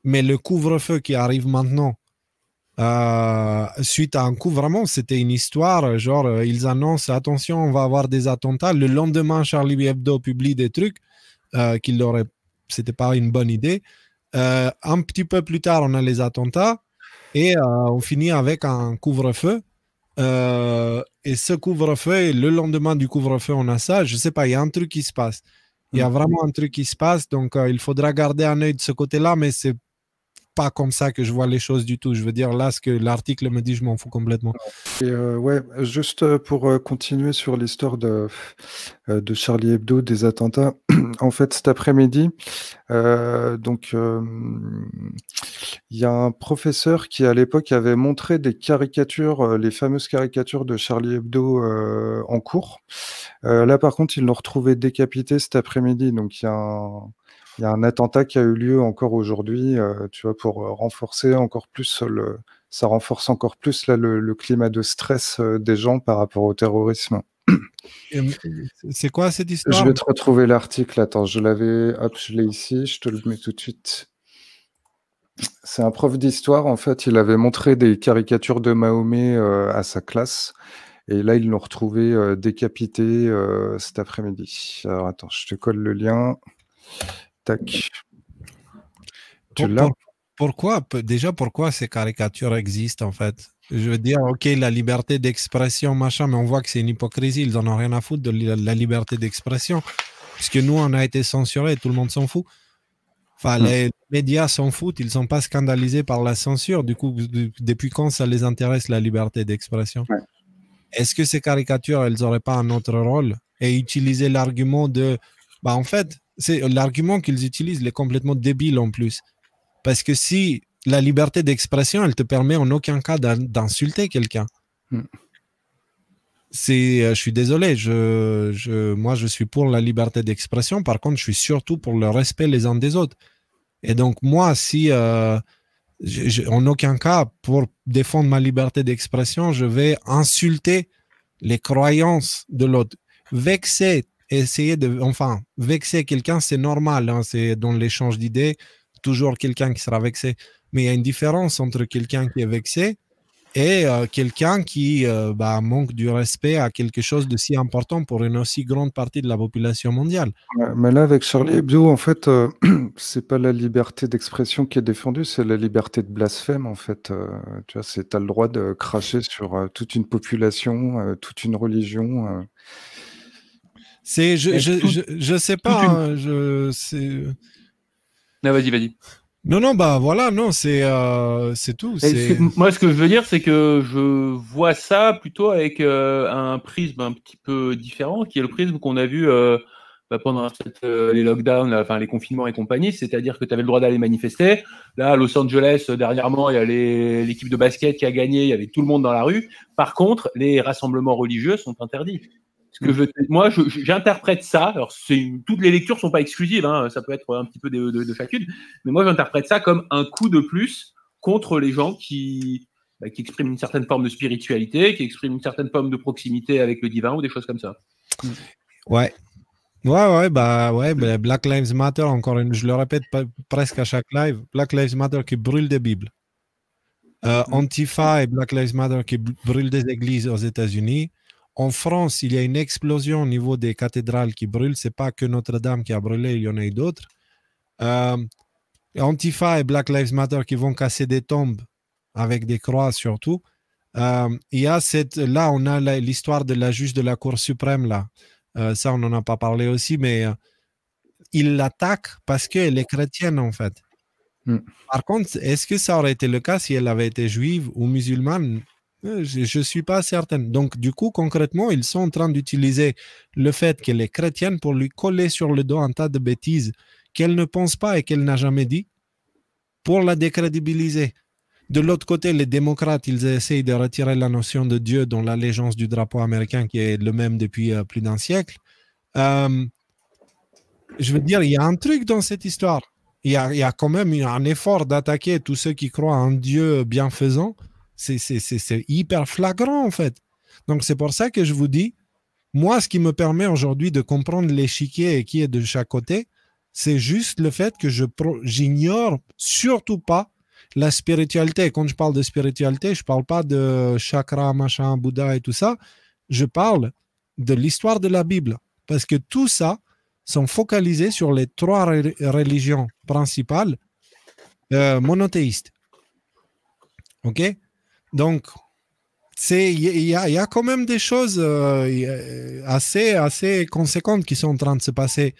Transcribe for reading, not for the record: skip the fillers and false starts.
Mais le couvre-feu qui arrive maintenant, suite à un coup, vraiment, c'était une histoire, genre, ils annoncent, attention, on va avoir des attentats. Le lendemain, Charlie Hebdo publie des trucs qu'il aurait, c'était pas une bonne idée. Un petit peu plus tard, on a les attentats et on finit avec un couvre-feu. Et ce couvre-feu, et le lendemain du couvre-feu, on a ça. Je sais pas, il y a un truc qui se passe. Il y a vraiment un truc qui se passe. Donc, il faudra garder un œil de ce côté-là, mais c'est pas comme ça que je vois les choses du tout. Je veux dire, là, ce que l'article me dit, je m'en fous complètement. Et ouais, juste pour continuer sur l'histoire de Charlie Hebdo, des attentats. En fait, cet après-midi, il y a un professeur qui, à l'époque, avait montré des caricatures, les fameuses caricatures de Charlie Hebdo en cours. Là, par contre, ils l'ont retrouvé décapité cet après-midi. Donc, il y a un attentat qui a eu lieu encore aujourd'hui, tu vois, pour renforcer encore plus ça renforce encore plus là, le climat de stress des gens par rapport au terrorisme. Et, c'est quoi cette Je histoire? vais te retrouver l'article. Attends, hop, je l'ai ici, je te le mets tout de suite. C'est un prof d'histoire, en fait, il avait montré des caricatures de Mahomet à sa classe. Et là, ils l'ont retrouvé décapité cet après-midi. Alors, attends, je te colle le lien. Tac. Tu l'as? Pourquoi ces caricatures existent en fait? Je veux dire, ok, la liberté d'expression, machin, mais on voit que c'est une hypocrisie. Ils en ont rien à foutre de la liberté d'expression, puisque nous, on a été censurés, tout le monde s'en fout. Enfin, les médias s'en foutent, ils ne sont pas scandalisés par la censure. Du coup, depuis quand ça les intéresse, la liberté d'expression? Ouais. Est-ce que ces caricatures, elles n'auraient pas un autre rôle et utiliser l'argument de... Bah, en fait, c'est l'argument qu'ils utilisent, il est complètement débile en plus. Parce que si la liberté d'expression, elle te permet en aucun cas d'insulter quelqu'un. Je suis désolé, moi je suis pour la liberté d'expression, par contre je suis surtout pour le respect les uns des autres. Et donc moi, si en aucun cas, pour défendre ma liberté d'expression, je vais insulter les croyances de l'autre. Vexer quelqu'un, c'est normal, hein, c'est dans l'échange d'idées, toujours quelqu'un qui sera vexé. Mais il y a une différence entre quelqu'un qui est vexé et quelqu'un qui manque du respect à quelque chose de si important pour une aussi grande partie de la population mondiale. Ouais, mais là, avec Charlie Hebdo, en fait, c'est pas la liberté d'expression qui est défendue, c'est la liberté de blasphème, en fait. Tu vois, t'as le droit de cracher sur toute une population, toute une religion. Je sais pas, hein, Non, vas-y. Non, voilà, non, c'est tout. Moi, ce que je veux dire, c'est que je vois ça plutôt avec un prisme un petit peu différent, qui est le prisme qu'on a vu pendant les lockdowns, enfin les confinements et compagnie, c'est-à-dire que tu avais le droit d'aller manifester. Là, à Los Angeles, dernièrement, il y a l'équipe de basket qui a gagné, il y avait tout le monde dans la rue. Par contre, les rassemblements religieux sont interdits. Moi, j'interprète ça. Alors, toutes les lectures sont pas exclusives, hein, ça peut être un petit peu de chacune, mais moi, j'interprète ça comme un coup de plus contre les gens qui expriment une certaine forme de spiritualité, qui expriment une certaine forme de proximité avec le divin ou des choses comme ça. Ouais, Black Lives Matter, je le répète presque à chaque live, Black Lives Matter qui brûle des Bibles. Antifa et Black Lives Matter qui brûlent des églises aux États-Unis. En France, il y a une explosion au niveau des cathédrales qui brûlent. C'est pas que Notre-Dame qui a brûlé, il y en a eu d'autres. Antifa et Black Lives Matter qui vont casser des tombes avec des croix surtout. Il y a là, on a l'histoire de la juge de la Cour suprême là. Ça, on n'en a pas parlé aussi, mais il l'attaque parce qu'elle est chrétienne en fait. Par contre, est-ce que ça aurait été le cas si elle avait été juive ou musulmane? Je ne suis pas certaine. Donc, du coup, concrètement, ils sont en train d'utiliser le fait qu'elle est chrétienne pour lui coller sur le dos un tas de bêtises qu'elle ne pense pas et qu'elle n'a jamais dit pour la décrédibiliser. De l'autre côté, les démocrates, ils essayent de retirer la notion de Dieu dans l'allégeance du drapeau américain qui est le même depuis plus d'un siècle. Je veux dire, il y a un truc dans cette histoire. Il y a quand même un effort d'attaquer tous ceux qui croient en Dieu bienfaisant. C'est hyper flagrant, en fait. Donc, c'est pour ça que je vous dis, moi, ce qui me permet aujourd'hui de comprendre l'échiquier et qui est de chaque côté, C'est juste le fait que j'ignore surtout pas la spiritualité. Quand je parle de spiritualité, je parle pas de chakra, machin, Bouddha et tout ça. Je parle de l'histoire de la Bible. Parce que tout ça sont focalisés sur les trois religions principales monothéistes. OK? Donc, il y a quand même des choses assez conséquentes qui sont en train de se passer